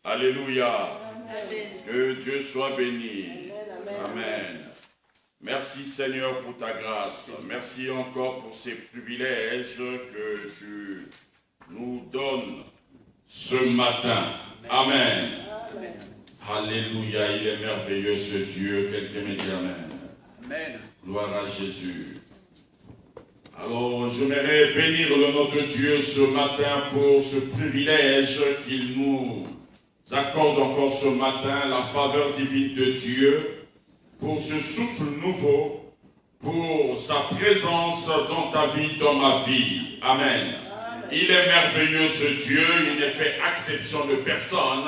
Alléluia. Amen. Que Dieu soit béni. Amen. Amen. Merci Seigneur pour ta grâce. Merci encore pour ces privilèges que tu nous donnes ce matin. Amen. Amen. Alléluia, il est merveilleux ce Dieu. Quelqu'un me dit Amen. Amen. Gloire à Jésus. Alors, j'aimerais bénir le nom de Dieu ce matin pour ce privilège qu'il nous accorde encore ce matin, la faveur divine de Dieu, pour ce souffle nouveau, pour sa présence dans ta vie, dans ma vie. Amen. Amen. Il est merveilleux ce Dieu, il ne fait exception de personne.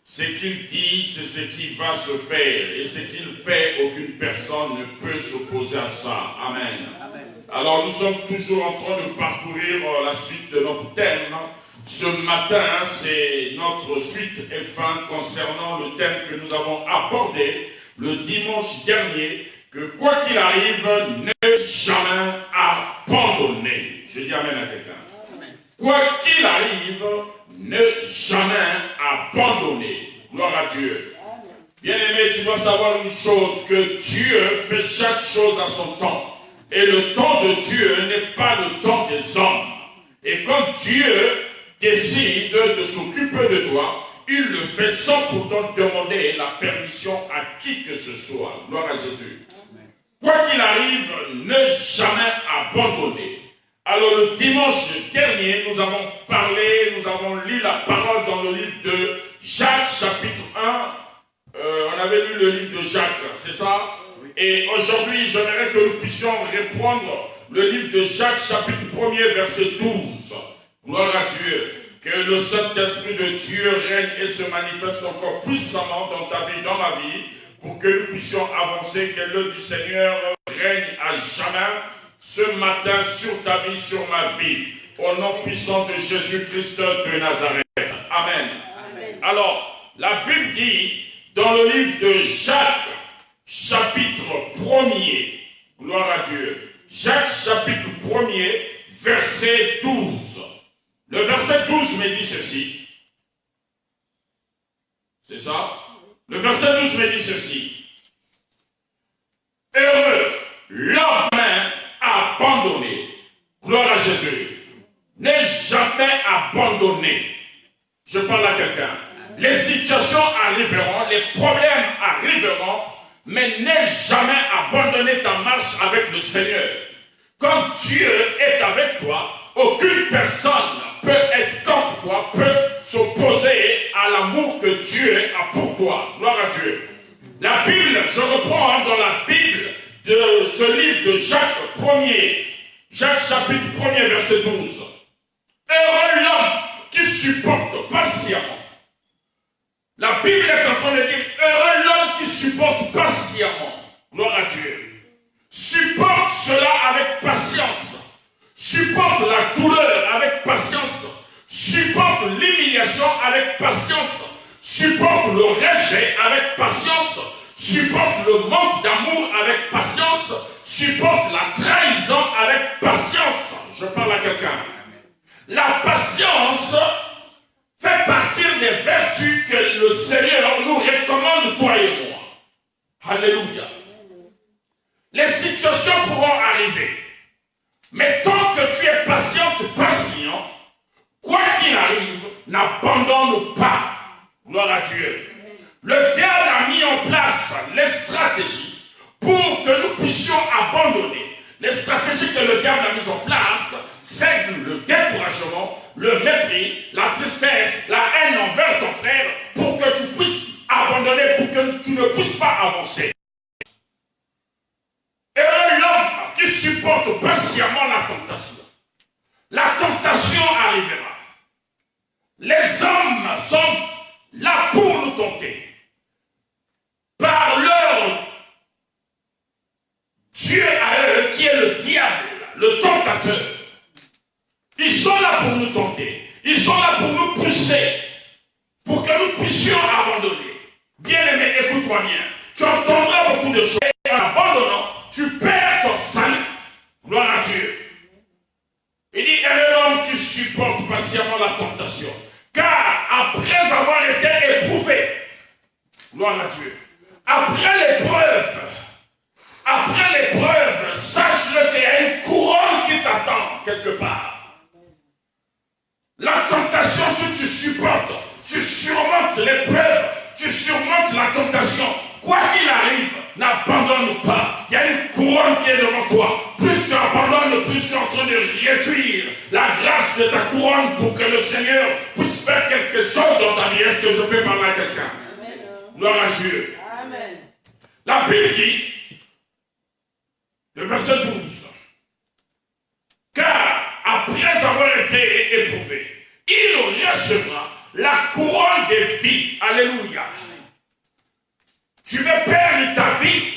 Ce qu'il dit, c'est ce qui va se faire. Et ce qu'il fait, aucune personne ne peut s'opposer à ça. Amen. Amen. Alors nous sommes toujours en train de parcourir la suite de notre thème. Ce matin, c'est notre suite et fin concernant le thème que nous avons abordé le dimanche dernier, que quoi qu'il arrive, ne jamais abandonner. Je dis Amen à quelqu'un. Quoi qu'il arrive, ne jamais abandonner. Gloire à Dieu. Bien-aimé, tu dois savoir une chose, que Dieu fait chaque chose à son temps. Et le temps de Dieu n'est pas le temps des hommes. Et quand Dieu décide de s'occuper de toi, il le fait sans pourtant demander la permission à qui que ce soit. Gloire à Jésus. Quoi qu'il arrive, ne jamais abandonner. Alors le dimanche dernier, nous avons parlé, nous avons lu la parole dans le livre de Jacques, chapitre 1. On avait lu le livre de Jacques, c'est ça? Et aujourd'hui, j'aimerais que nous puissions reprendre le livre de Jacques, chapitre 1er, verset 12. Gloire à Dieu. Que le Saint-Esprit de Dieu règne et se manifeste encore puissamment dans ta vie, dans ma vie, pour que nous puissions avancer, que l'œuvre du Seigneur règne à jamais ce matin sur ta vie, sur ma vie. Au nom puissant de Jésus-Christ de Nazareth. Amen. Amen. Alors, la Bible dit, dans le livre de Jacques, chapitre 1er, gloire à Dieu, Jacques chapitre 1er, verset 12. Le verset 12 me dit ceci. C'est ça? Le verset 12 me dit ceci. Heureux l'homme abandonné. Gloire à Jésus. N'est jamais abandonné. Je parle à quelqu'un. Les situations arriveront, les problèmes arriveront, mais n'aie jamais abandonné ta marche avec le Seigneur. Quand Dieu est avec toi, aucune personne peut être contre toi, peut s'opposer à l'amour que Dieu a pour toi. Gloire à Dieu. La Bible, je reprends dans la Bible de ce livre de Jacques 1er, Jacques chapitre 1er, verset 12. Heureux l'homme qui supporte patiemment. La Bible est en train de dire, heureux l'homme qui supporte patiemment. Gloire à Dieu. Supporte cela avec patience. Supporte la douleur avec patience. Supporte l'humiliation avec patience. Supporte le rejet avec patience. Supporte le manque d'amour avec patience. Supporte la trahison avec patience. Je parle à quelqu'un. La patience fait partir des vertus que le Seigneur nous recommande, toi et moi. Alléluia. Les situations pourront arriver. Mais tant que tu es patient, quoi qu'il arrive, n'abandonne pas. Gloire à Dieu. Le diable a mis en place les stratégies pour que nous puissions abandonner. Les stratégies que le diable a mises en place, c'est le découragement, le mépris, la tristesse, la haine envers ton frère, pour que tu puisses abandonner, pour que tu ne puisses pas avancer. Et l'homme qui supporte patiemment la tentation. La tentation arrivera. Les hommes sont là pour nous tenter. Par leur Dieu à eux, qui est le diable, le tentateur. Ils sont là pour nous tenter. Ils sont là pour nous pousser. Pour que nous puissions abandonner. Bien-aimé, écoute-moi bien. Tu entendras beaucoup de choses. Et en abandonnant, tu perds ton salut. Gloire à Dieu. Il dit, heureux l'homme qui supporte patiemment la tentation. Car après avoir été Gloire à Dieu. Après l'épreuve, sache-le qu'il y a une couronne qui t'attend quelque part. La tentation, si tu supportes, tu surmontes l'épreuve, tu surmontes la tentation. Quoi qu'il arrive, n'abandonne pas. Il y a une couronne qui est devant toi. Plus tu abandonnes, plus tu es en train de réduire la grâce de ta couronne pour que le Seigneur puisse faire quelque chose dans ta vie. Est-ce que je peux parler à quelqu'un? Gloire à Dieu. Amen. La Bible dit, le verset 12, car après avoir été éprouvé, il recevra la couronne de vie. Alléluia. Tu veux perdre ta vie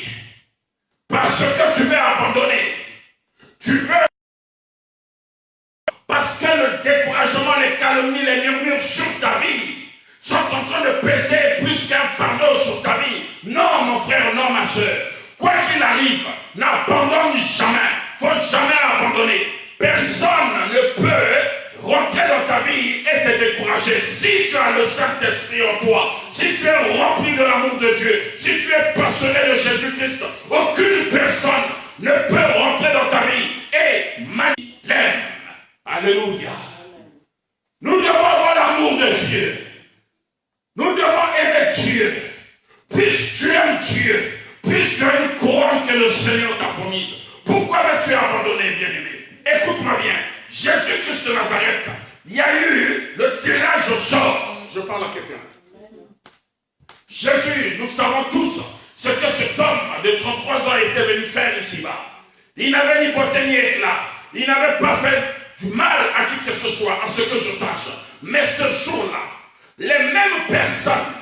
parce que tu veux abandonner. Tu veux parce que le découragement, les calomnies, les murmures sur ta vie sont en train de peser plus qu'un fardeau sur ta vie. Non, mon frère, non, ma soeur. Quoi qu'il arrive, n'abandonne jamais. Il ne faut jamais abandonner. Personne ne peut rentrer dans ta vie et te décourager. Si tu as le Saint-Esprit en toi, si tu es rempli de l'amour de Dieu, si tu es passionné de Jésus-Christ, aucune personne ne peut rentrer dans ta vie et l'aime. Alléluia. Nous devons avoir l'amour de Dieu. Nous devons aimer Dieu. Plus tu aimes Dieu, plus tu as une couronne que le Seigneur t'a promise. Pourquoi vas-tu abandonner, bien-aimé? Écoute-moi bien. Jésus-Christ de Nazareth, il y a eu le tirage au sort. Je parle à quelqu'un. Jésus, nous savons tous ce que cet homme de 33 ans était venu faire ici-bas. Il n'avait ni beauté ni éclat. Il n'avait pas fait du mal à qui que ce soit, à ce que je sache. Mais ce jour-là, les mêmes personnes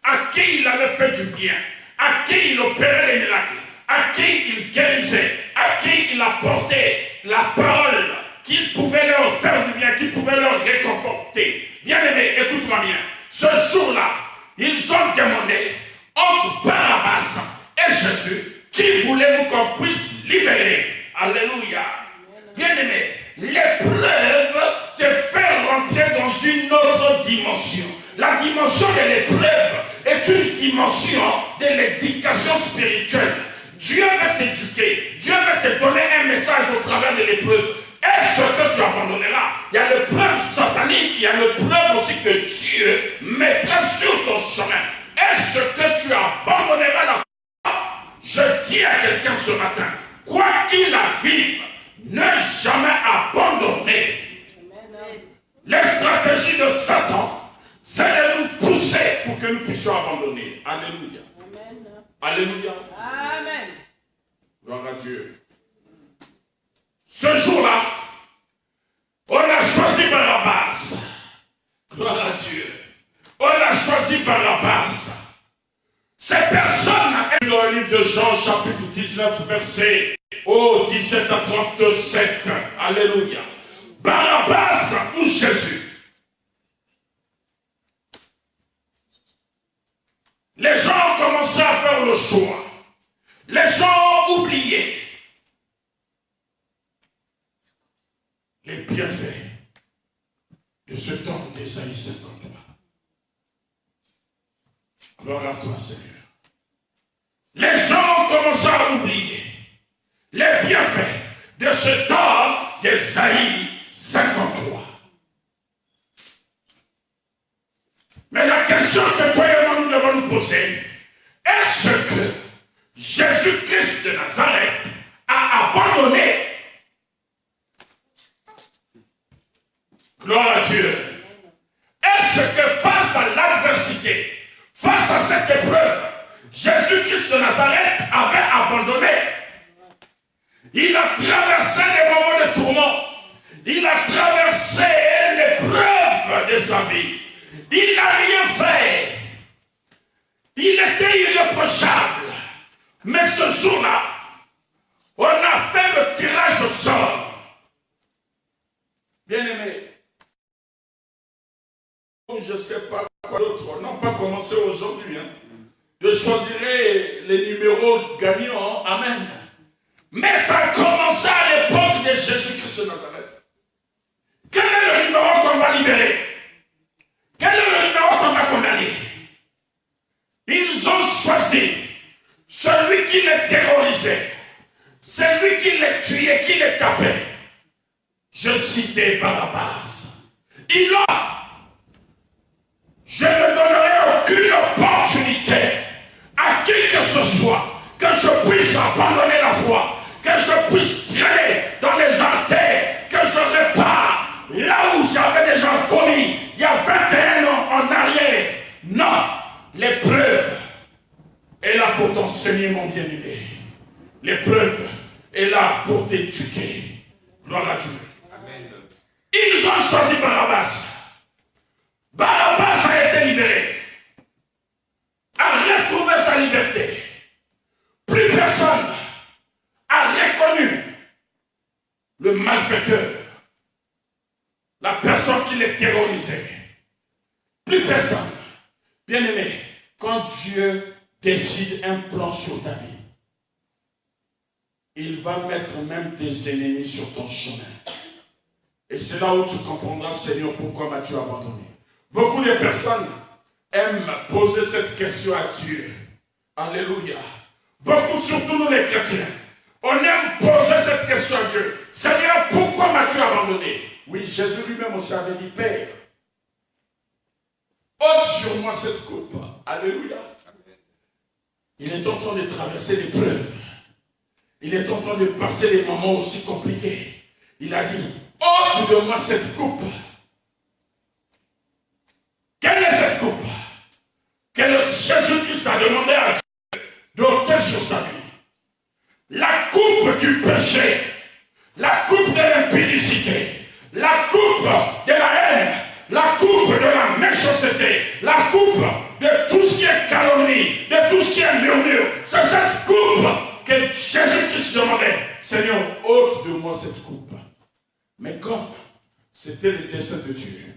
à qui il avait fait du bien, à qui il opérait les miracles, à qui il guérissait, à qui il apportait la parole, qu'il pouvait leur faire du bien, qu'il pouvait leur réconforter. Bien-aimé, écoute-moi bien. Ce jour-là, ils ont demandé entre Barabbas et Jésus, qui voulez-vous qu'on puisse libérer? Alléluia. Bien-aimé, l'épreuve te fait rentrer dans une autre dimension. La dimension de l'épreuve est une dimension de l'éducation spirituelle. Dieu va t'éduquer. Dieu va te donner un message au travers de l'épreuve. Est-ce que tu abandonneras? Il y a l'épreuve satanique, il y a l'épreuve aussi que Dieu mettra sur ton chemin. Est-ce que tu abandonneras la foi? Je dis à quelqu'un ce matin, quoi qu'il arrive, ne jamais abandonner. Les stratégies de Satan, c'est de nous pousser pour que nous puissions abandonner. Alléluia. Amen. Alléluia. Amen. Gloire à Dieu. Ce jour-là, on a choisi Barabbas. Gloire à Dieu. On a choisi Barabbas. Ces personnes, dans le livre de Jean, chapitre 19, verset 17 à 37. Alléluia. Barabbas ou Jésus. Les gens ont commencé à faire le choix. Les gens ont oublié les bienfaits de ce temps d'Ésaïe 53. Gloire à toi, Seigneur. Les gens ont commencé à oublier les bienfaits de ce temps d'Ésaïe 53. Mais la question que toi et moi nous devons nous poser, est-ce que Jésus-Christ de Nazareth a abandonné? Gloire à Dieu. Est-ce que face à l'adversité, face à cette épreuve, Jésus-Christ de Nazareth avait abandonné? Il a traversé des moments de tourment. Il a traversé l'épreuve de sa vie. Il n'a rien fait. Il était irréprochable. Mais ce jour-là, on a fait le tirage au sort. Bien-aimé, je ne sais pas quoi d'autre, on n'a pas commencé aujourd'hui. Je choisirai les numéros gagnants. Amen. Mais ça a commencé à l'époque de Jésus-Christ de Nazareth. Quel est le numéro qu'on va libérer? Quel est le numéro qu'on va condamner? Ils ont Il a. Je ne donnerai aucune opportunité à qui que ce soit que je puisse abandonner la foi, que je puisse traîner dans les artères, que je répare là où j'avais déjà vomi il y a 21 ans en arrière. Non, l'épreuve est là pour t'enseigner, mon bien-aimé. L'épreuve est là pour t'éduquer. Gloire à Dieu. Amen. Ils ont choisi Barabbas. Barabbas a été libéré, a retrouvé sa liberté. Plus personne a reconnu le malfaiteur, la personne qui les terrorisait. Plus personne. Bien-aimé, quand Dieu décide un plan sur ta vie, il va mettre même tes ennemis sur ton chemin. Et c'est là où tu comprendras, Seigneur, pourquoi m'as-tu abandonné. Beaucoup de personnes aiment poser cette question à Dieu. Alléluia. Beaucoup, surtout nous les chrétiens, on aime poser cette question à Dieu. Seigneur, pourquoi m'as-tu abandonné? Oui, Jésus lui-même aussi avait dit, Père, ôte sur moi cette coupe. Alléluia. Il est en train de traverser l'épreuve. Il est en train de passer des moments aussi compliqués. Il a dit, ôte de moi cette coupe. Quelle est cette coupe? Que Jésus-Christ a demandé à Dieu d'ôter sur sa vie. La coupe du péché, la coupe de l'impudicité, la coupe de la haine, la coupe de la méchanceté, la coupe de tout ce qui est calomnie, de tout ce qui est murmure. C'est cette coupe que Jésus-Christ demandait. Seigneur, ôte de moi cette coupe. Mais comme c'était le dessein de Dieu,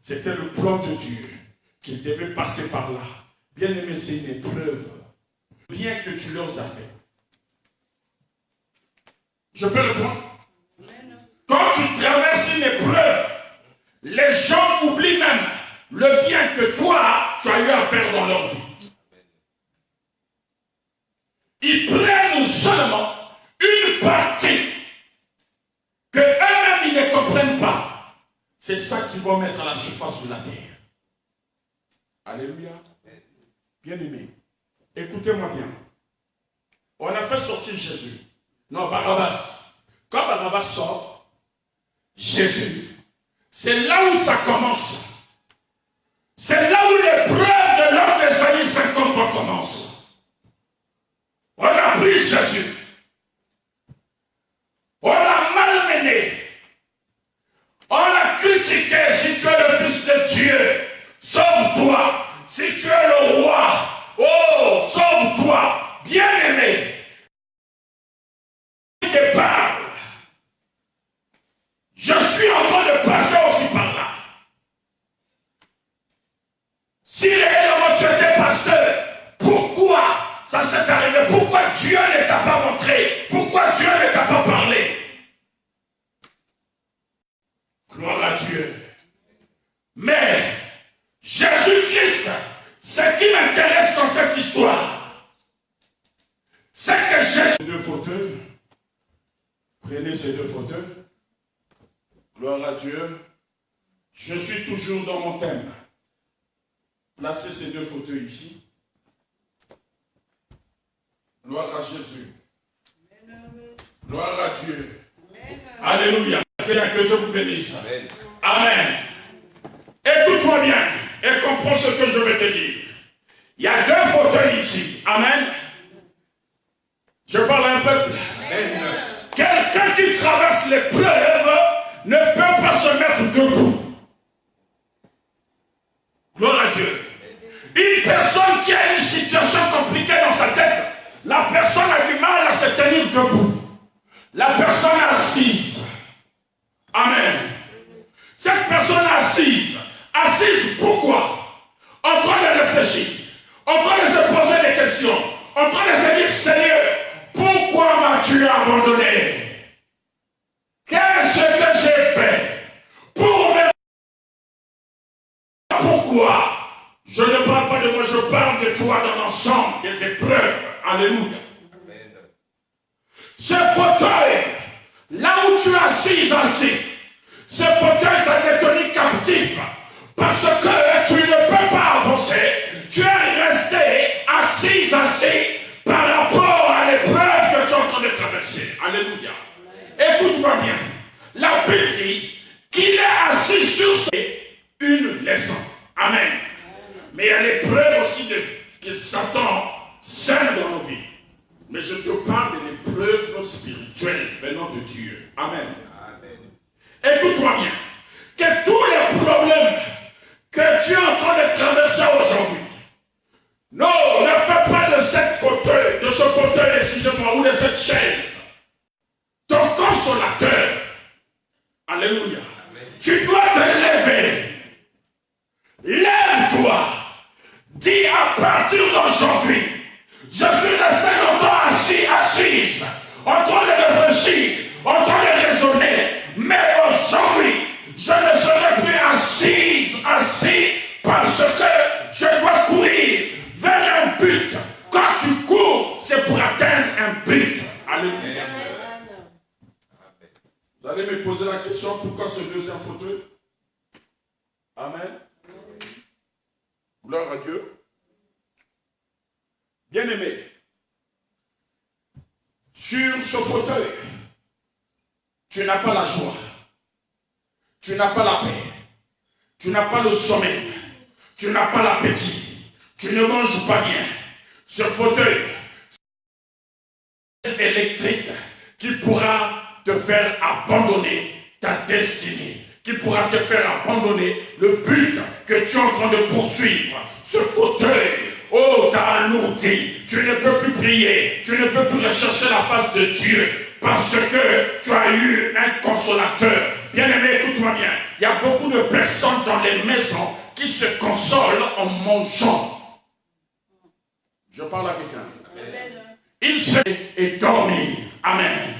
c'était le plan de Dieu, qu'il devait passer par là. Bien aimé, c'est une épreuve. Bien que tu leur as fait. Je peux répondre? Quand tu traverses une épreuve, les gens oublient même le bien que toi, tu as eu à faire dans leur vie. Ils prennent seulement une partie que eux-mêmes ils ne comprennent pas. C'est ça qu'ils vont mettre à la surface de la terre. Alléluia. Bien-aimé, écoutez-moi bien. On a fait sortir Jésus. Non, Barabbas. Quand Barabbas sort, Jésus, c'est là où ça commence. C'est là où l'épreuve de l'homme d'Ésaïe 53 commence. On a pris Jésus. On l'a malmené. On l'a critiqué. Si tu es le Fils de Dieu, sauve-toi. Si tu es le roi, oh, sauve-toi. Bien-aimé. Je te parle. Je suis en train de passer aussi par là. Si réellement tu étais pasteur, pourquoi ça s'est arrivé? Pourquoi Dieu ne t'a pas montré? Pourquoi Dieu ne t'a pas parlé? Gloire à Dieu. Mais Jésus-Christ, ce qui m'intéresse dans cette histoire, c'est que Jésus... Deux fauteuils. Prenez ces deux fauteuils. Gloire à Dieu. Je suis toujours dans mon thème. Placez ces deux fauteuils ici. Gloire à Jésus. Gloire à Dieu. Alléluia. Seigneur, que Dieu vous bénisse. Amen. Amen. Écoute-moi bien et comprends ce que je vais te dire. Il y a deux fauteuils ici. Amen. Je parle à un peuple. Quelqu'un qui traverse l'épreuve ne peut pas se mettre debout. Gloire à Dieu. Une personne qui a une situation compliquée dans sa tête, la personne a du mal à se tenir debout. La personne assise. Amen. Cette personne assise. Assise pourquoi? En train de réfléchir. En train de se poser des questions. En train de se dire, Seigneur, pourquoi m'as-tu abandonné? Qu'est-ce que j'ai fait pour me... Pourquoi? Je ne parle pas de moi, je parle de toi dans l'ensemble des épreuves. Alléluia. Ce fauteuil, là où tu es assis, Ce fauteuil t'a détenu captif parce que tu ne peux pas avancer. Tu es resté assis par rapport à l'épreuve que tu es en train de traverser. Alléluia. Écoute-moi bien. La Bible dit qu'il est assis sur une leçon. Amen. Mais il y a l'épreuve aussi que Satan sème dans nos vies. Mais je te parle de l'épreuve spirituelle venant de Dieu. Amen. Amen. Écoute-moi bien. Que tous les problèmes que tu es en train de traverser aujourd'hui, non, ne fais pas de cette fauteuil, de ce fauteuil, excusez-moi, ou de cette chaise, ton consolateur. Alléluia. Amen. Tu dois te lever. Lève-toi. Dis à partir d'aujourd'hui, je suis resté longtemps assise, en train de réfléchir, en train de raisonner, mais aujourd'hui, je ne serai plus assis, parce que je dois courir vers un but. Quand tu cours, c'est pour atteindre un but. Alléluia. Vous allez me poser la question, pourquoi ce deuxième fauteuil? Amen. Gloire à Dieu. Bien-aimé, sur ce fauteuil, tu n'as pas la joie, tu n'as pas la paix, tu n'as pas le sommeil, tu n'as pas l'appétit, tu ne manges pas bien. Ce fauteuil électrique qui pourra te faire abandonner ta destinée, qui pourra te faire abandonner le but que tu es en train de poursuivre. Ce fauteuil, oh, t'as alourdi, tu ne peux plus prier, tu ne peux plus rechercher la face de Dieu, parce que tu as eu un consolateur. Bien-aimé, écoute-moi bien, il y a beaucoup de personnes dans les maisons qui se consolent en mangeant. Je parle à quelqu'un. Il se et dormir. Amen.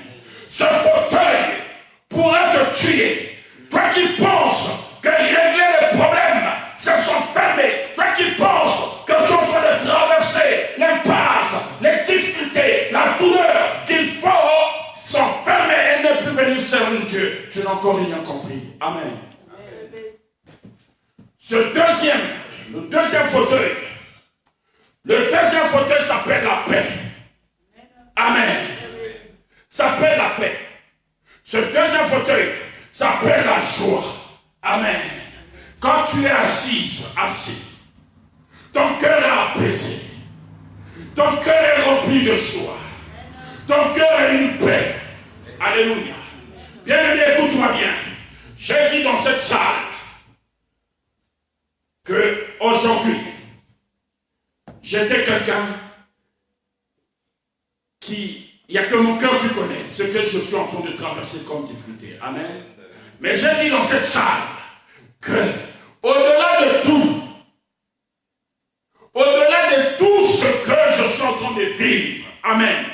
Ce fauteuil pourrait te tuer. Toi qui penses que régler les problèmes se sont fermés, toi qui penses que tu es en train de traverser l'impasse, les difficultés, la douleur, qu'il faut s'enfermer et ne plus venir servir Dieu, tu n'as encore rien compris. Amen. Le deuxième fauteuil s'appelle la paix. Amen. S'appelle la paix. Ce deuxième fauteuil s'appelle la joie. Amen. Quand tu es assis, ton cœur est apaisé. Ton cœur est rempli de joie. Ton cœur est une paix. Alléluia. Bien-aimé, écoute-moi bien. J'ai dit dans cette salle que aujourd'hui, j'étais quelqu'un il n'y a que mon cœur qui connaît ce que je suis en train de traverser comme difficulté. Amen. Mais j'ai dit dans cette salle que, au-delà de tout ce que je suis en train de vivre, amen,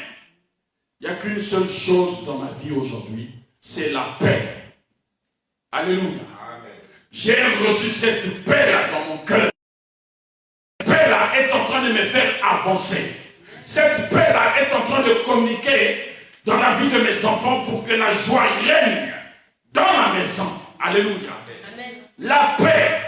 il n'y a qu'une seule chose dans ma vie aujourd'hui, c'est la paix. Alléluia. J'ai reçu cette paix-là dans mon cœur. Cette paix-là est en train de me faire avancer. Cette paix-là est en train de communiquer dans la vie de mes enfants pour que la joie règne dans ma maison. Alléluia. Amen. La paix,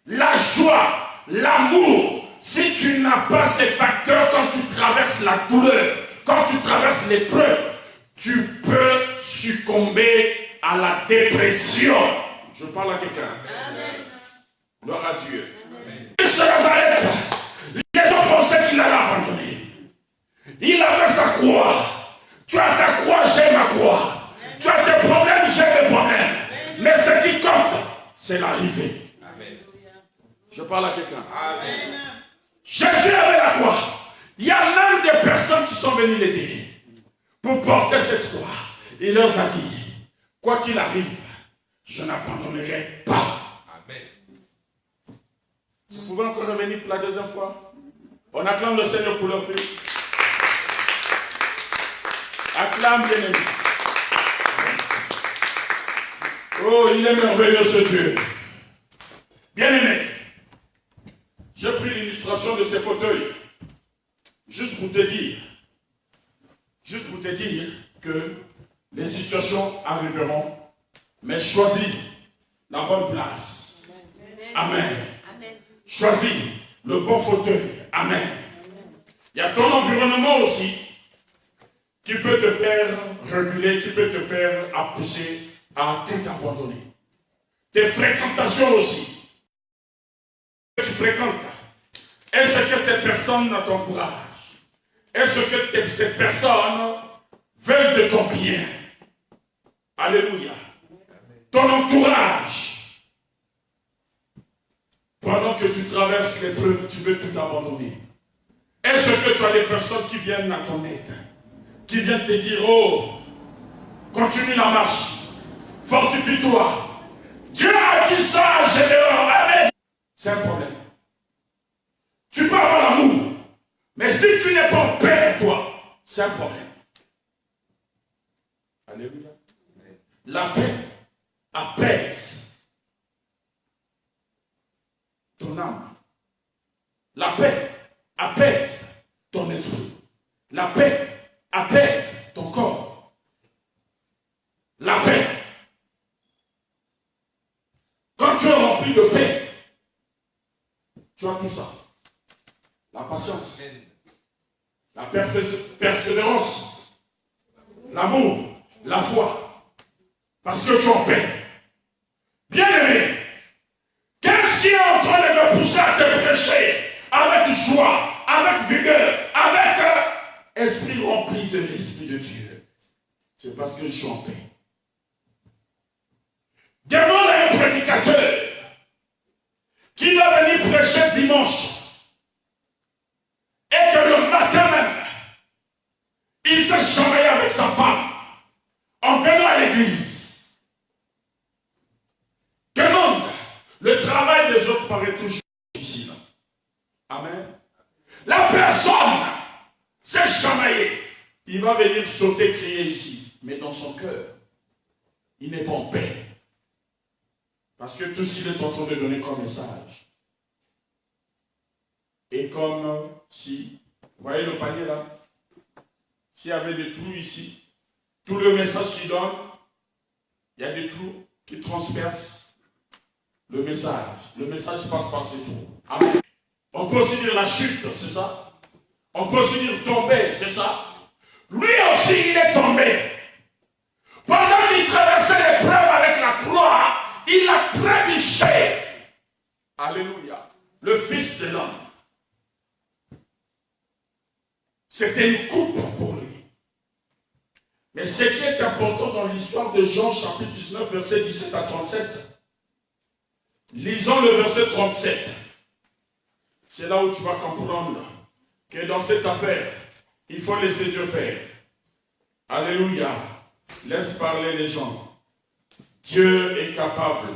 la joie, l'amour. Si tu n'as pas ces facteurs quand tu traverses la douleur, quand tu traverses l'épreuve, tu peux succomber à la dépression. Je parle à quelqu'un. Gloire à Dieu. Christ de Nazareth, les gens pensaient qu'il allait abandonner. Il avait sa croix. Tu as ta croix, j'ai ma croix. Tu as tes problèmes, j'ai des problèmes. Mais ce qui compte, c'est l'arrivée. Je parle à quelqu'un. Jésus avait la croix. Il y a même des personnes qui sont venues l'aider pour porter cette croix. Il leur a dit, quoi qu'il arrive, je n'abandonnerai pas. Amen. Vous pouvez encore revenir pour la deuxième fois? On acclame le Seigneur pour leur vie. Acclame, bien-aimé. Oh, il est merveilleux ce Dieu. Bien-aimé, j'ai pris l'illustration de ces fauteuils. Juste pour te dire que les situations arriveront, mais choisis la bonne place. Amen. Choisis le bon fauteuil. Amen. Il y a ton environnement aussi qui peut te faire reculer, qui peut te faire pousser à tout abandonner. Tes fréquentations aussi. Tu fréquentes. Est-ce que ces personnes t'encouragent? Est-ce que ces personnes veulent de ton bien? Alléluia. Ton entourage. Pendant que tu traverses l'épreuve, tu veux tout abandonner. Est-ce que tu as des personnes qui viennent à ton aide? Qui viennent te dire, oh, continue la marche. Fortifie-toi. Dieu a dit ça, Gédéon. Amen. C'est un problème. Tu peux avoir l'amour. Mais si tu n'es pas en paix avec toi, c'est un problème. Alléluia. La paix apaise ton âme. La paix apaise ton esprit. La paix apaise ton corps. La paix. Quand tu es rempli de paix, tu as tout ça. La patience, la persévérance, l'amour, la foi. Parce que tu es en paix. Bien-aimé, qu'est-ce qui est en train de me pousser à te prêcher avec joie, avec vigueur, avec esprit rempli de l'Esprit de Dieu? C'est parce que je suis en paix. Demande à un prédicateur qui va venir prêcher dimanche et que le matin même, il s'est chamaillé avec sa femme en venant à l'église. Demande, le travail des autres paraît toujours difficile. Amen. La personne s'est chamaillée. Il va venir sauter, crier ici. Mais dans son cœur, il n'est pas en paix. Parce que tout ce qu'il est en train de donner comme message est comme si, vous voyez le panier là, s'il y avait des trous ici, tout le message qu'il donne, il y a des trous qui transpercent le message. Le message passe par ces trous. Amen. On peut aussi dire la chute, c'est ça? On peut aussi dire tomber, c'est ça? Lui aussi, il est tombé. Pendant qu'il traversait l'épreuve avec la croix, il a trébuché. Alléluia. Le Fils de l'homme. C'était une coupe pour lui. Mais ce qui est important dans l'histoire de Jean, chapitre 19, verset 17 à 37, lisons le verset 37. C'est là où tu vas comprendre que dans cette affaire, il faut laisser Dieu faire. Alléluia. Laisse parler les gens. Dieu est capable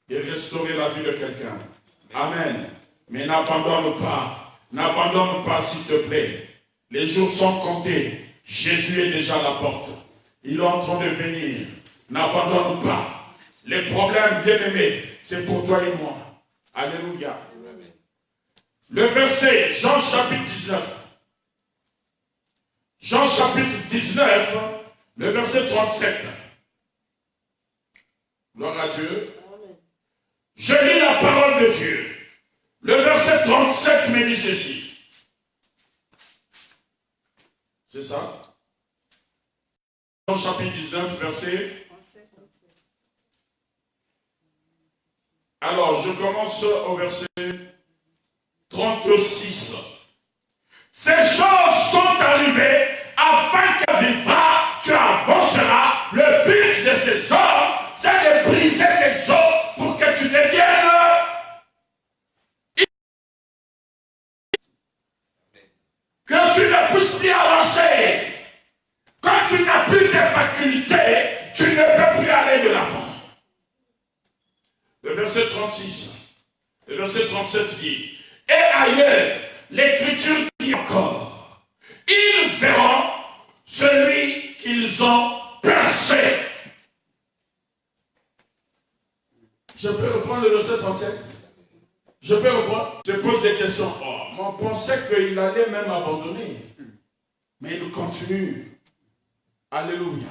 de restaurer la vie de quelqu'un. Amen. Mais n'abandonne pas s'il te plaît. Les jours sont comptés. Jésus est déjà à la porte. Il est en train de venir. N'abandonne pas. Les problèmes, bien-aimés, c'est pour toi et moi. Alléluia. Le verset, Jean chapitre 19. Jean chapitre 19, le verset 37. Gloire à Dieu. Je lis la parole de Dieu. Le verset 37 me dit ceci. C'est ça? Jean chapitre 19, verset. Alors, je commence au verset 36. Ces choses sont arrivées afin que vivra, tu avanceras. Le but de ces hommes, c'est de briser tes os pour que tu deviennes. Que tu ne puisses plus avancer. Quand tu n'as plus de facultés, tu ne peux plus aller de l'avant. Le verset 36, le verset 37 dit, et ailleurs, l'Écriture dit encore, ils verront celui qu'ils ont percé. Je peux reprendre le verset 37? Je peux reprendre? Je pose des questions. Oh, on pensait qu'il allait même abandonner. Mais il continue. Alléluia.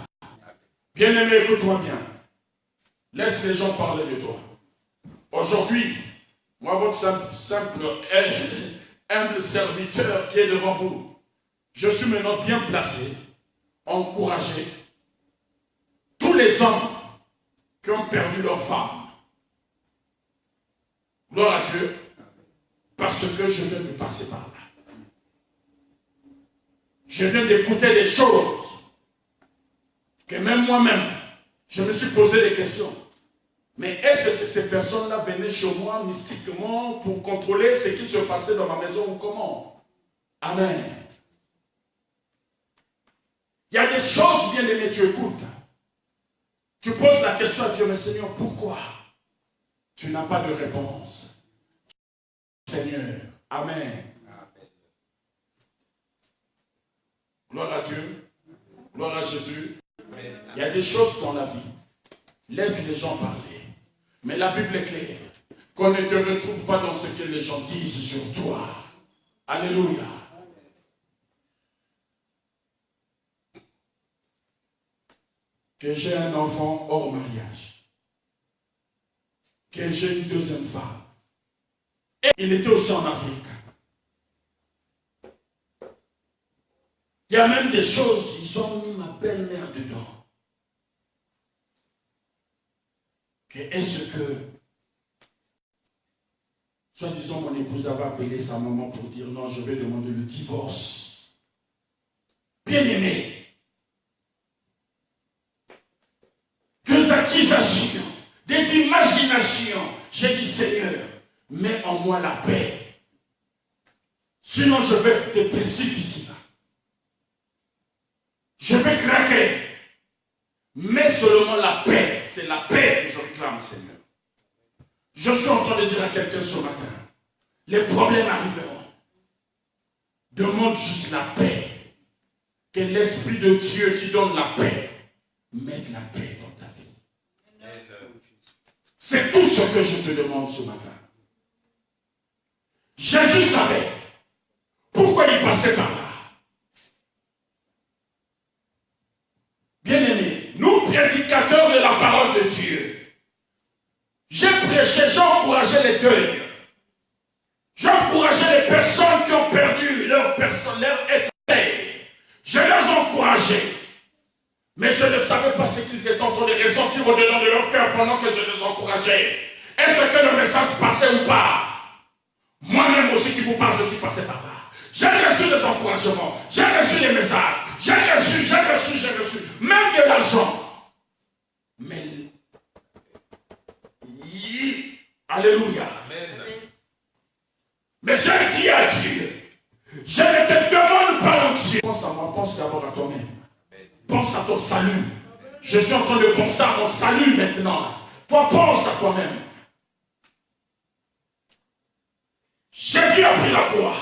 Bien-aimé, écoute-moi bien. Laisse les gens parler de toi. Aujourd'hui, moi, votre simple humble serviteur qui est devant vous, je suis maintenant bien placé, encouragé. Tous les hommes qui ont perdu leur femme, gloire à Dieu, parce que je viens de passer par là. Je viens d'écouter des choses que même moi-même, je me suis posé des questions. Mais est-ce que ces personnes-là venaient chez moi mystiquement pour contrôler ce qui se passait dans ma maison ou comment? Amen. Il y a des choses, bien aimées, tu écoutes. Tu poses la question à Dieu, mais Seigneur, pourquoi? Tu n'as pas de réponse. Seigneur, Amen. Gloire à Dieu. Gloire à Jésus. Il y a des choses dans la vie. Laisse les gens parler. Mais la Bible est claire. Qu'on ne te retrouve pas dans ce que les gens disent sur toi. Alléluia. Que j'ai un enfant hors mariage. Que j'ai une deuxième femme. Et il était aussi en Afrique. Il y a même des choses, ils ont mis ma belle-mère dedans. Est-ce que, soi-disant, mon épouse avait appelé sa maman pour dire non, je vais demander le divorce. Bien-aimé, des accusations, des imaginations. J'ai dit, Seigneur, mets en moi la paix. Sinon, je vais être dépressif ici-bas. Je vais craquer. Mais seulement la paix. C'est la paix que je réclame, Seigneur. Je suis en train de dire à quelqu'un ce matin, les problèmes arriveront. Demande juste la paix. Que l'Esprit de Dieu qui donne la paix, mette la paix dans ta vie. C'est tout ce que je te demande ce matin. Jésus savait pourquoi il passait par là. Bien-aimés, nous prédicateurs de la parole de Dieu, j'ai prêché, j'ai encouragé les deuils. J'ai encouragé les personnes qui ont perdu leur être. Je les ai encouragés. Mais je ne savais pas ce qu'ils étaient en train de ressentir au-dedans de leur cœur pendant que je les encourageais. Est-ce que le message passait ou pas? Moi-même aussi qui vous parle, je suis passé par là. J'ai reçu des encouragements, j'ai reçu des messages, j'ai reçu, même de l'argent. Mais, alléluia. Amen. Mais j'ai dit à Dieu, je ne te demande pas l'onction. Pense à moi, pense d'abord à toi-même. Pense à ton salut. Je suis en train de penser à mon salut maintenant. Toi, pense à toi-même. Jésus a pris la croix.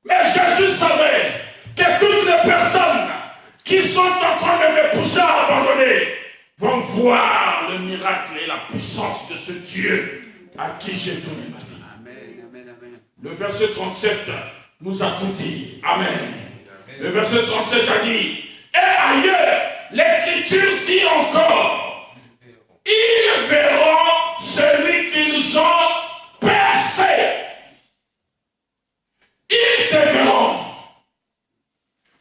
Mais Jésus savait que toutes les personnes qui sont en train de me pousser à abandonner vont voir le miracle et la puissance de ce Dieu à qui j'ai donné ma vie. Amen, amen, amen. Le verset 37 nous a tout dit. Amen. Amen. Le verset 37 a dit, et ailleurs, l'Écriture dit encore, ils verront celui qu'ils ont percé. Ils te verront.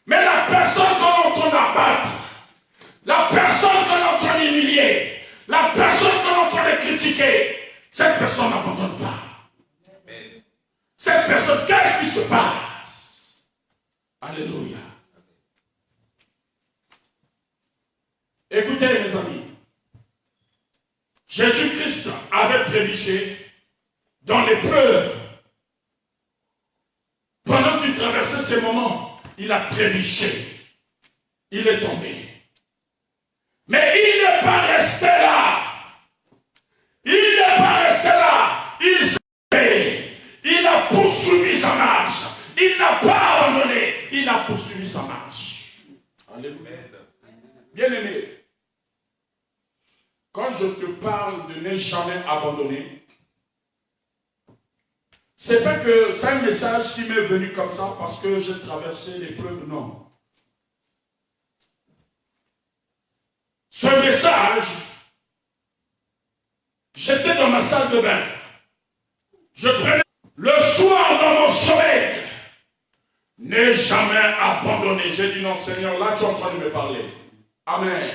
Mais la personne qu'on est en train d'abattre, la personne qu'on est en train d'humilier, la personne qu'on est en train de critiquer, cette personne n'abandonne pas. Cette personne, qu'est-ce qui se passe? Alléluia. Écoutez mes amis, Jésus-Christ avait trébuché dans l'épreuve. Pendant qu'il traversait ces moments, il a trébuché. Il est tombé. Mais il n'est pas resté là. Il n'est pas resté là. Il s'est levé. Il a poursuivi sa marche. Il n'a pas abandonné. Il a poursuivi sa marche. Alléluia. Bien-aimé, quand je te parle de ne jamais abandonner, c'est pas que c'est un message qui m'est venu comme ça parce que j'ai traversé l'épreuve, non. Ce message salle de bain. Je prenais le soir dans mon sommeil. N'ai jamais abandonné. J'ai dit non Seigneur, là tu es en train de me parler. Amen.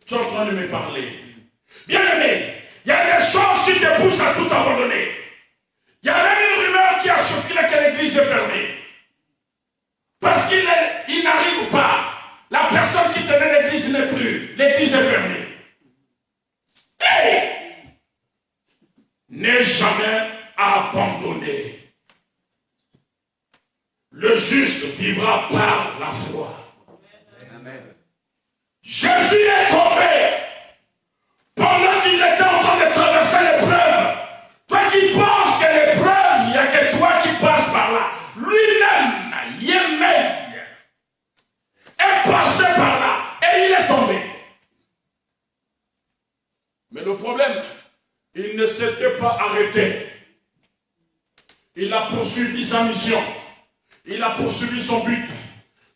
Tu es en train de me parler. Bien-aimé, il y a des choses qui te poussent à tout abandonner. Il y a même une rumeur qui a circulé que l'église est fermée. Parce qu'il n'arrive pas. La personne qui tenait l'église n'est plus. L'église est fermée. Hey! N'ai jamais abandonné. Le juste vivra par la foi. Amen. Jésus est tombé pendant qu'il était en train de traverser l'épreuve. Toi qui penses que l'épreuve, il n'y a que toi qui passes par là. Lui-même, Yémei, est passé par là et il est tombé. Mais le problème, il ne s'était pas arrêté. Il a poursuivi sa mission. Il a poursuivi son but.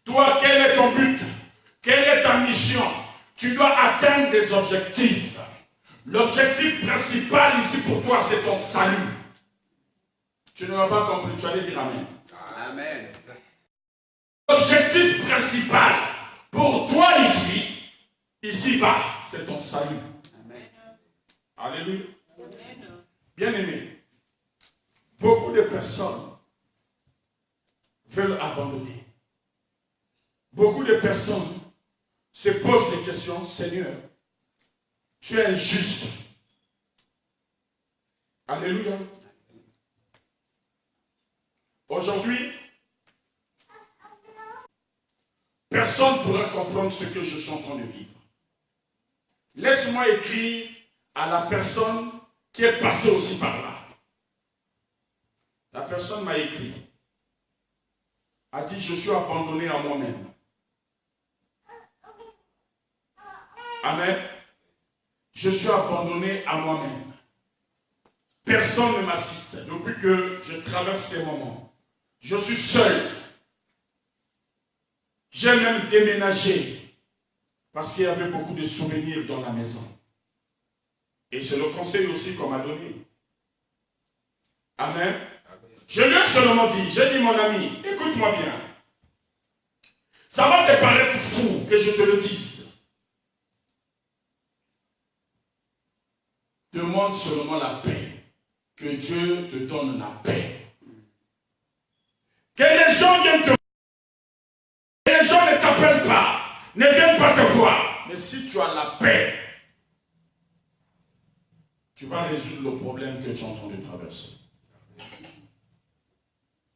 Toi, quel est ton but? Quelle est ta mission? Tu dois atteindre des objectifs. L'objectif principal ici pour toi, c'est ton salut. Tu ne m'as pas compris, tu allais dire Amen. Amen. L'objectif principal pour toi ici-bas, c'est ton salut. Amen. Alléluia. Bien-aimé, beaucoup de personnes veulent abandonner. Beaucoup de personnes se posent des questions. Seigneur, tu es injuste. Alléluia. Aujourd'hui, personne ne pourra comprendre ce que je suis en train de vivre. Laisse-moi écrire à la personne qui est passée aussi par là. La personne m'a écrit, a dit, je suis abandonné à moi-même. Amen. Je suis abandonné à moi-même. Personne ne m'assiste depuis que je traverse ces moments. Je suis seul. J'ai même déménagé parce qu'il y avait beaucoup de souvenirs dans la maison. Et c'est le conseil aussi qu'on m'a donné. Amen. Je lui ai seulement dit, j'ai dit mon ami, écoute-moi bien. Ça va te paraître fou que je te le dise. Demande seulement la paix. Que Dieu te donne la paix. Que les gens viennent te voir. Que les gens ne t'appellent pas. Ne viennent pas te voir. Mais si tu as la paix, tu vas résoudre le problème que tu es en train de traverser.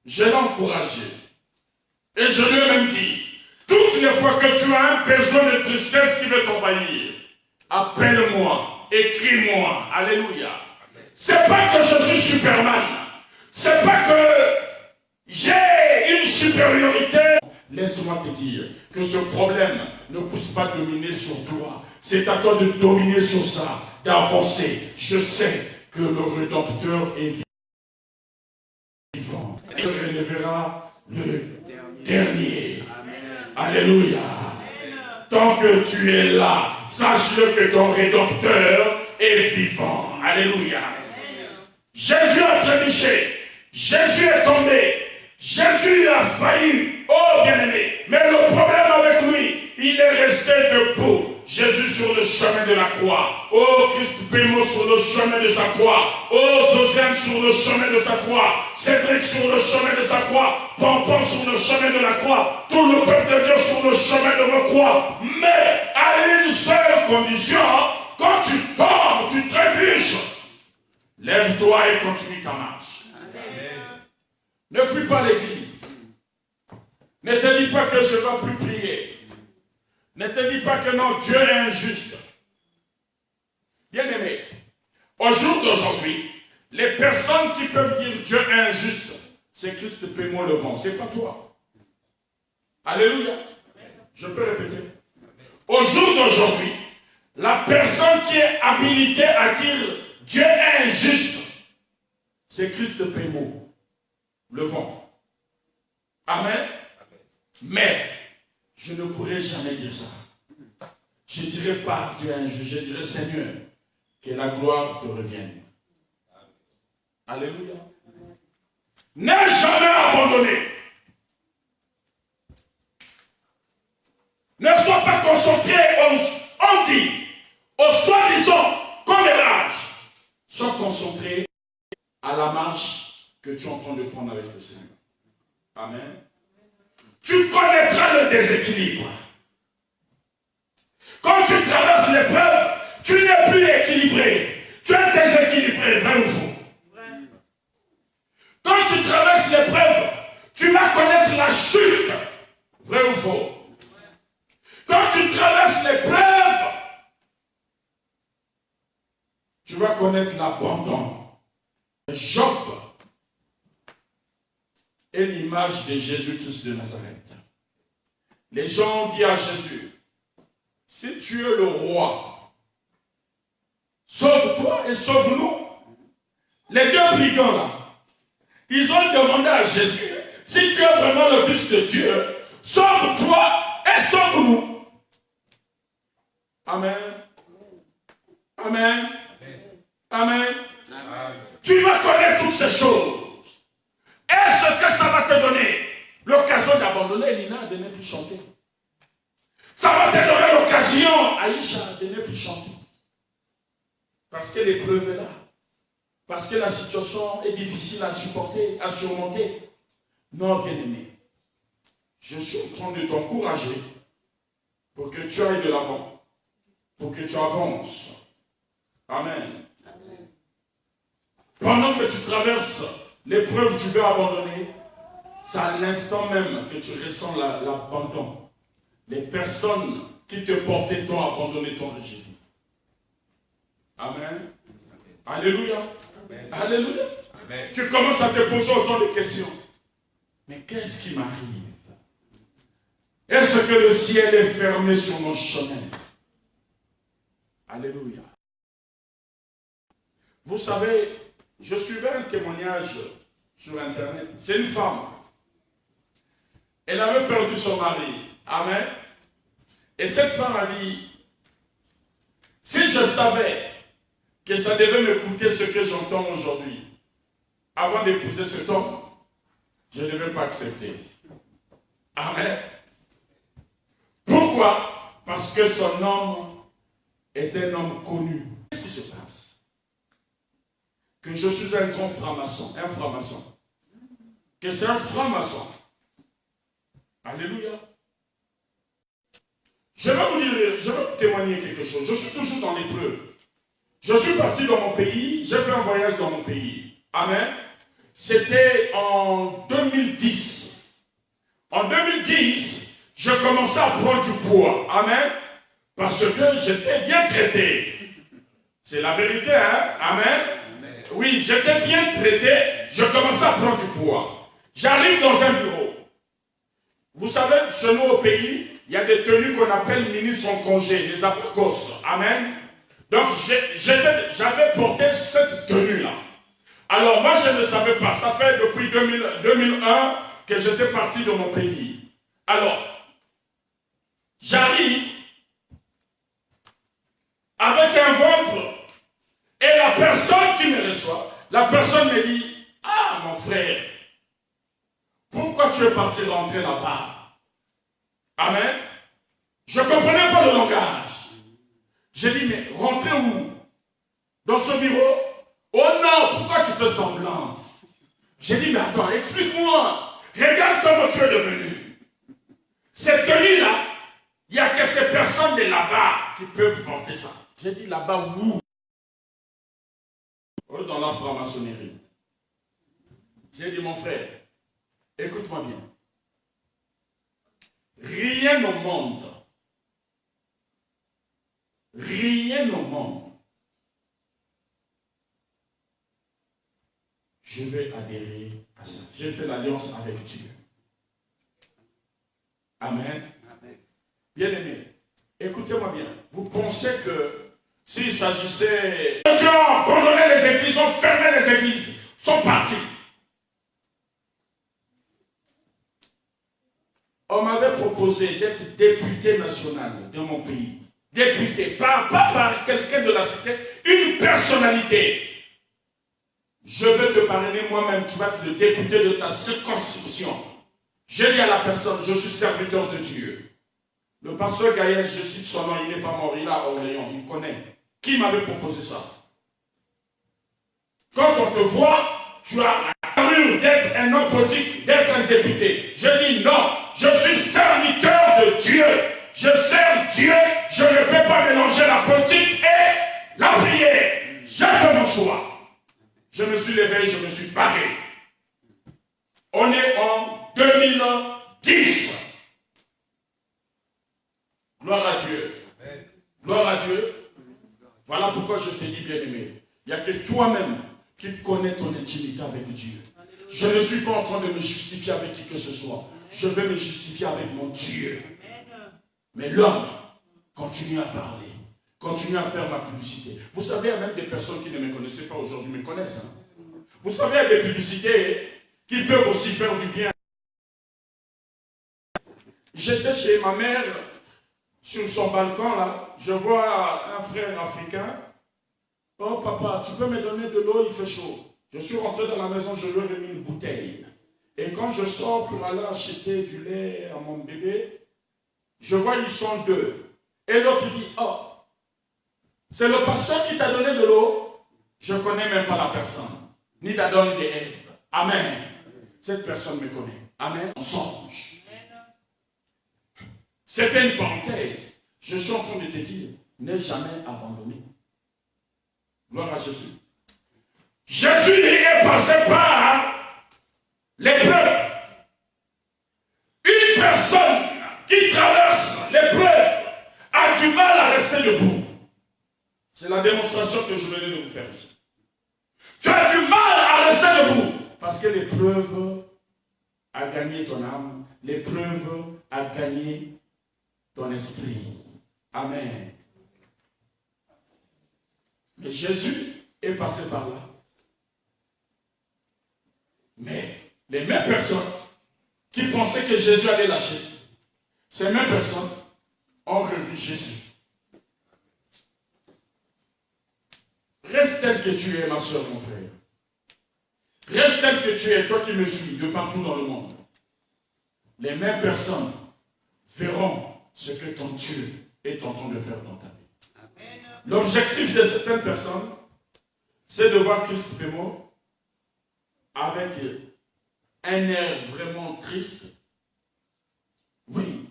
Je l'ai encouragé. Et je lui ai même dit, toutes les fois que tu as un besoin de tristesse qui veut t'envahir, appelle-moi, écris-moi. Alléluia. C'est pas que je suis Superman. C'est pas que j'ai une supériorité. Laisse-moi te dire que ce problème ne puisse pas dominer sur toi. C'est à toi de dominer sur ça, d'avancer. Je sais que le Rédempteur est vivant. Il se relèvera le dernier. Alléluia. Tant que tu es là, sache-le que ton Rédempteur est vivant. Alléluia. Jésus a trébuché. Jésus est tombé. Jésus a failli. Oh bien-aimé. Mais le problème avec lui, il est resté debout. Jésus sur le chemin de la croix. Oh Christ Pémo sur le chemin de sa croix. Oh Josiane sur le chemin de sa croix. Cédric sur le chemin de sa croix. Pompon sur le chemin de la croix. Tout le peuple de Dieu sur le chemin de la croix. Mais à une seule condition, quand tu tombes, tu trébuches. Lève-toi et continue ta marche. Amen. Ne fuis pas l'église. Ne te dis pas que je ne vais plus prier. Ne te dis pas que non, Dieu est injuste. Bien-aimé, au jour d'aujourd'hui, les personnes qui peuvent dire Dieu est injuste, c'est Christ Pémo le vent, c'est pas toi. Alléluia. Je peux répéter. Au jour d'aujourd'hui, la personne qui est habilitée à dire Dieu est injuste, c'est Christ Pémo, le vent. Amen. Mais je ne pourrai jamais dire ça. Je ne dirai pas Dieu est injuste, je dirai Seigneur, que la gloire te revienne. Alléluia. N'aie jamais abandonné. Ne sois pas concentré au soi-disant commérage. Sois concentré à la marche que tu es en train de prendre avec le Seigneur. Amen. Tu connaîtras le déséquilibre. Quand tu traverses l'épreuve, tu n'es plus équilibré. Tu es déséquilibré, vrai ou faux? Quand tu traverses l'épreuve, tu vas connaître la chute. Vrai ou faux? Quand tu traverses l'épreuve, tu vas connaître l'abandon. Job est l'image de Jésus-Christ de Nazareth. Les gens ont dit à Jésus, si tu es le roi, sauve-toi et sauve-nous. Les deux brigands là, ils ont demandé à Jésus, si tu es vraiment le Fils de Dieu, sauve-toi et sauve-nous. Amen. Amen. Amen. Amen. Tu vas connaître toutes ces choses. Est-ce que ça va te donner l'occasion d'abandonner Lina, de ne plus chanter? Ça va te donner l'occasion, Aïcha, de ne plus chanter. Parce que l'épreuve est là. Parce que la situation est difficile à supporter, à surmonter. Non, bien-aimé. Je suis en train de t'encourager pour que tu ailles de l'avant, pour que tu avances. Amen. Amen. Pendant que tu traverses l'épreuve, tu veux abandonner, c'est à l'instant même que tu ressens l'abandon. Les personnes qui te portaient t'ont abandonné ton régime. Amen. Alléluia. Amen. Alléluia. Amen. Tu commences à te poser autant de questions. Mais qu'est-ce qui m'arrive? Est-ce que le ciel est fermé sur mon chemin? Alléluia. Vous savez, je suivais un témoignage sur Internet. C'est une femme. Elle avait perdu son mari. Amen. Et cette femme a dit, si je savais que ça devait me coûter ce que j'entends aujourd'hui, avant d'épouser cet homme, je ne devais pas accepter. Amen. Pourquoi? Parce que son homme est un homme connu. Qu'est-ce qui se passe? Que je suis un grand franc-maçon, que c'est un franc-maçon. Alléluia. Je vais vous témoigner quelque chose. Je suis toujours dans l'épreuve. Je suis parti dans mon pays, j'ai fait un voyage dans mon pays. Amen. C'était en 2010. En 2010, je commençais à prendre du poids. Amen. Parce que j'étais bien traité. C'est la vérité, hein? Amen. Oui, j'étais bien traité. Je commençais à prendre du poids. J'arrive dans un bureau. Vous savez, chez nous au pays, il y a des tenues qu'on appelle ministres en congé, les apocos. Amen. Donc, j'avais porté cette tenue-là. Alors, moi, je ne savais pas. Ça fait depuis 2001 que j'étais parti de mon pays. Alors, j'arrive avec un ventre et la personne qui me reçoit, la personne me dit, « Ah, mon frère, pourquoi tu es parti rentrer là-bas? » Amen. Je ne comprenais pas le langage. J'ai dit, mais rentrer où? Dans ce bureau? Oh non, pourquoi tu fais semblant? J'ai dit, mais attends, explique-moi. Regarde comment tu es devenu. Cette tenue-là, il n'y a que ces personnes de là-bas qui peuvent porter ça. J'ai dit, là-bas où? Oh, dans la franc-maçonnerie. J'ai dit, mon frère, écoute-moi bien. Rien au monde, je vais adhérer à ça. J'ai fait l'alliance avec Dieu. Amen. Bien-aimé, écoutez-moi bien. Vous pensez que s'il s'agissait... Les gens ont abandonné les églises, ont fermé les églises, sont partis. On m'avait proposé d'être député national de mon pays. Député, pas par quelqu'un de la cité, une personnalité. je veux te parrainer moi-même, tu vas être le député de ta circonscription. J'ai dit à la personne, je suis serviteur de Dieu. Le pasteur Gaël, je cite son nom, il n'est pas mort, il est à Orléans, il connaît. Qui m'avait proposé ça? Quand on te voit, tu as la carrure d'être un homme politique, d'être un député. Je dis non, je suis serviteur de Dieu. Je sers Dieu, je ne peux pas mélanger la politique et la prière. J'ai fait mon choix. Je me suis levé, je me suis barré. On est en 2010. Gloire à Dieu. Gloire à Dieu. Voilà pourquoi je te dis, bien-aimé, il n'y a que toi-même qui connais ton intimité avec Dieu. Je ne suis pas en train de me justifier avec qui que ce soit. Je vais me justifier avec mon Dieu. Mais l'homme continue à parler, continue à faire ma publicité. Vous savez, il y a même des personnes qui ne me connaissaient pas aujourd'hui me connaissent. Hein? Vous savez, il y a des publicités qui peuvent aussi faire du bien. J'étais chez ma mère, sur son balcon là, je vois un frère africain. Oh papa, tu peux me donner de l'eau, il fait chaud. Je suis rentré dans la maison, je lui ai remis une bouteille. Et quand je sors pour aller acheter du lait à mon bébé, je vois ils sont deux. Et l'autre dit, oh, c'est le pasteur qui t'a donné de l'eau. Je ne connais même pas la personne, ni d'Adam ni d'Ève. Amen. Cette personne me connaît. Amen. On songe. C'était une parenthèse. Je suis en train de te dire, n'aie jamais abandonné. Gloire à Jésus. Jésus est passé par l'épreuve. Une personne qui traverse l'épreuve a du mal à rester debout. C'est la démonstration que je venais de vous faire ici. Tu as du mal à rester debout parce que l'épreuve a gagné ton âme, l'épreuve a gagné ton esprit. Amen. Mais Jésus est passé par là. Mais les mêmes personnes qui pensaient que Jésus allait lâcher, ces mêmes personnes ont revu Jésus. Reste tel que tu es, ma soeur, mon frère. Reste tel que tu es, toi qui me suis, de partout dans le monde. Les mêmes personnes verront ce que ton Dieu est en train de faire dans ta vie. L'objectif de certaines personnes, c'est de voir Christ Pémo avec un air vraiment triste. Oui,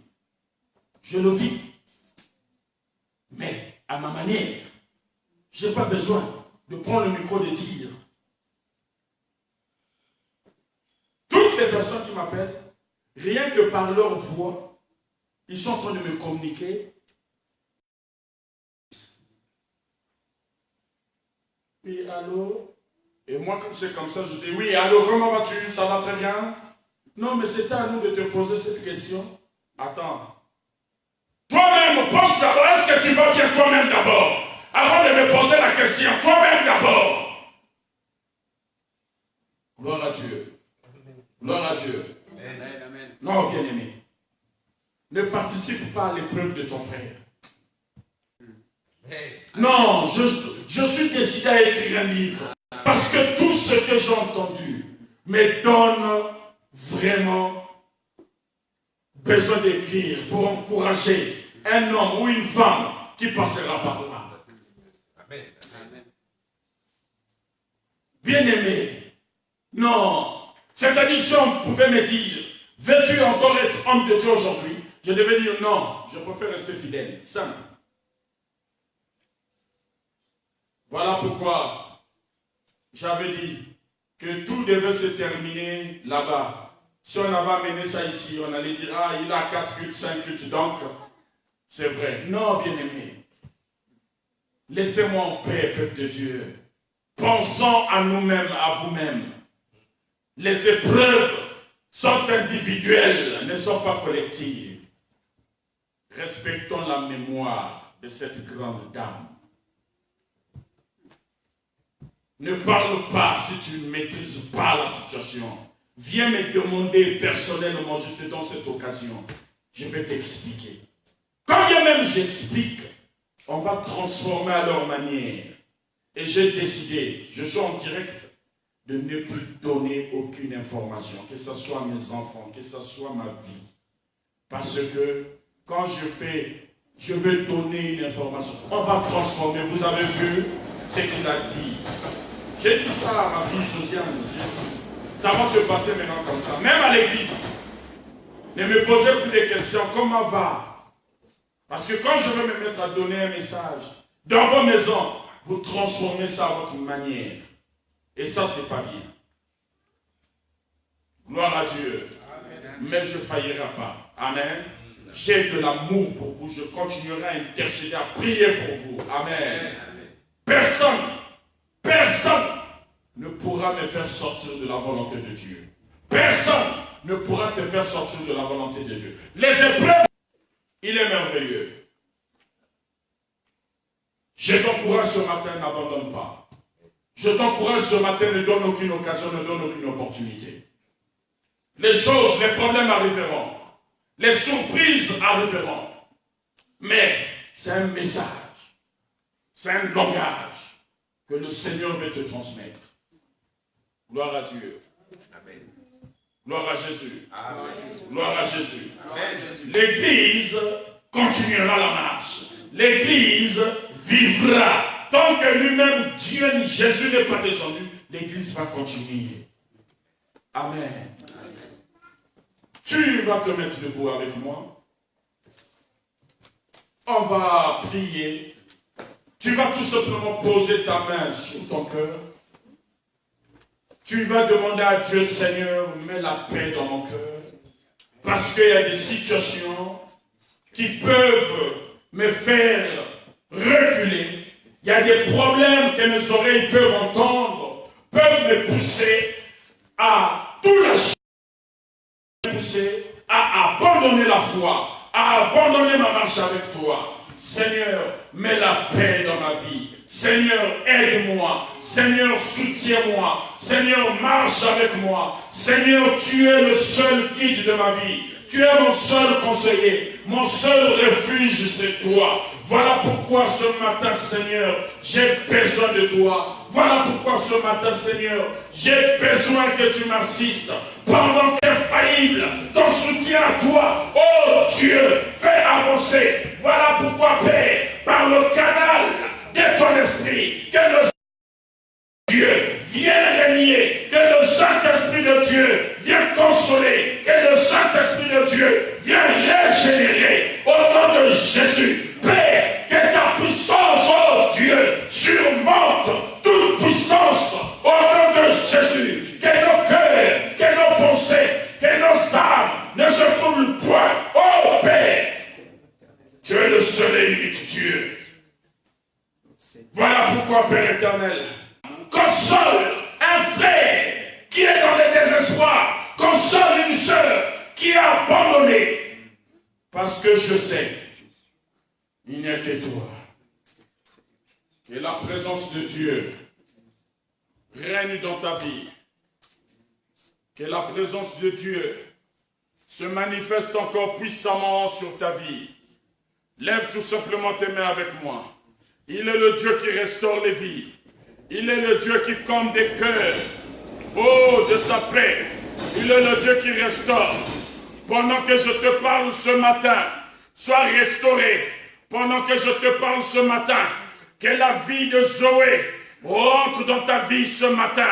je le vis. Mais à ma manière, je n'ai pas besoin de prendre le micro et de dire. Toutes les personnes qui m'appellent, rien que par leur voix, ils sont en train de me communiquer. Oui, allô? Et moi, comme c'est comme ça, je dis, oui, allô, comment vas-tu? Ça va très bien? Non, mais c'était à nous de te poser cette question. Attends. Toi-même, pense d'abord, est-ce que tu vas bien toi-même d'abord? Avant de me poser la question, toi-même d'abord. Gloire à Dieu. Gloire à Dieu. Amen. Non, bien-aimé. Ne participe pas à l'épreuve de ton frère. Non, je suis décidé à écrire un livre. Parce que tout ce que j'ai entendu me donne vraiment besoin d'écrire pour encourager un homme ou une femme qui passera par là. Bien-aimé, non. C'est-à-dire, si on pouvait me dire, veux-tu encore être homme de Dieu aujourd'hui? Je devais dire non, je préfère rester fidèle, simple. Voilà pourquoi j'avais dit que tout devait se terminer là-bas. Si on avait amené ça ici, on allait dire, ah, il a 4 cultes, 5 cultes, donc c'est vrai. Non, bien-aimé. Laissez-moi en paix, peuple de Dieu. Pensons à nous-mêmes, à vous-mêmes. Les épreuves sont individuelles, ne sont pas collectives. Respectons la mémoire de cette grande dame. Ne parle pas si tu ne maîtrises pas la situation. Viens me demander personnellement, je te donne cette occasion. Je vais t'expliquer. Quand bien même j'explique, on va transformer à leur manière. Et j'ai décidé, je suis en direct, de ne plus donner aucune information, que ce soit mes enfants, que ce soit ma vie. Parce que quand je veux donner une information, on va transformer. Vous avez vu ce qu'il a dit. J'ai dit ça à ma fille Josiane. Ça va se passer maintenant comme ça. Même à l'église. Ne me posez plus de questions. Comment va? Parce que quand je veux me mettre à donner un message, dans vos maisons, vous transformez ça à votre manière. Et ça, c'est pas bien. Gloire à Dieu. Amen. Mais je ne faillirai pas. Amen. J'ai de l'amour pour vous. Je continuerai à intercéder, à prier pour vous. Amen. Personne ne pourra me faire sortir de la volonté de Dieu. Personne ne pourra te faire sortir de la volonté de Dieu. Les épreuves, il est merveilleux. Je t'encourage ce matin, n'abandonne pas. Je t'encourage ce matin, ne donne aucune occasion, ne donne aucune opportunité. Les choses, les problèmes arriveront. Les surprises arriveront. Mais c'est un message. C'est un langage que le Seigneur veut te transmettre. Gloire à Dieu. Amen. Gloire à Jésus. Amen. Gloire à Jésus. L'Église continuera la marche. L'Église vivra. Tant que lui-même, Dieu ni Jésus n'est pas descendu, l'Église va continuer. Amen. Tu vas te mettre debout avec moi. On va prier. Tu vas tout simplement poser ta main sur ton cœur. Tu vas demander à Dieu, Seigneur, mets la paix dans mon cœur. Parce qu'il y a des situations qui peuvent me faire reculer. Il y a des problèmes que mes oreilles peuvent entendre, peuvent me pousser à tout lâcher. À abandonner la foi, à abandonner ma marche avec toi. Seigneur, mets la paix dans ma vie. Seigneur, aide-moi. Seigneur, soutiens-moi. Seigneur, marche avec moi. Seigneur, tu es le seul guide de ma vie. Tu es mon seul conseiller. Mon seul refuge, c'est toi. Voilà pourquoi ce matin, Seigneur, j'ai besoin de toi. Voilà pourquoi ce matin, Seigneur, j'ai besoin que tu m'assistes. Pendant que tu es faillible, ton soutien à toi, oh Dieu, fais avancer. Voilà pourquoi, Père, par le canal de ton esprit, que le Dieu vienne régner, que le Saint-Esprit de Dieu vienne consoler, que le Saint-Esprit de Dieu vienne régénérer. Au nom de Jésus, Père, que ta puissance, oh Dieu, surmonte toute puissance. Au nom de Jésus, que nos cœurs, que nos pensées, que nos âmes ne se troublent point. Oh Père, tu es le seul et unique Dieu. Voilà pourquoi, Père éternel, console un frère qui est dans le désespoir, console une sœur qui est abandonnée. Parce que je sais, il n'y a que toi. Et la présence de Dieu règne dans ta vie. Que la présence de Dieu se manifeste encore puissamment sur ta vie. Lève tout simplement tes mains avec moi. Il est le Dieu qui restaure les vies. Il est le Dieu qui comble des cœurs. Oh, de sa paix. Il est le Dieu qui restaure. Pendant que je te parle ce matin, sois restauré. Pendant que je te parle ce matin, que la vie de Zoé rentre dans ta vie ce matin.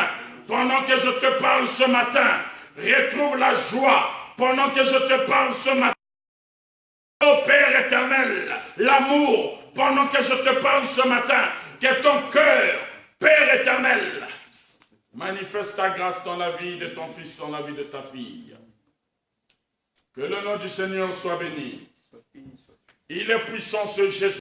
Pendant que je te parle ce matin, retrouve la joie. Pendant que je te parle ce matin, oh Père éternel, l'amour. Pendant que je te parle ce matin, que ton cœur, Père éternel, manifeste ta grâce dans la vie de ton fils, dans la vie de ta fille. Que le nom du Seigneur soit béni. Il est puissant ce Jésus.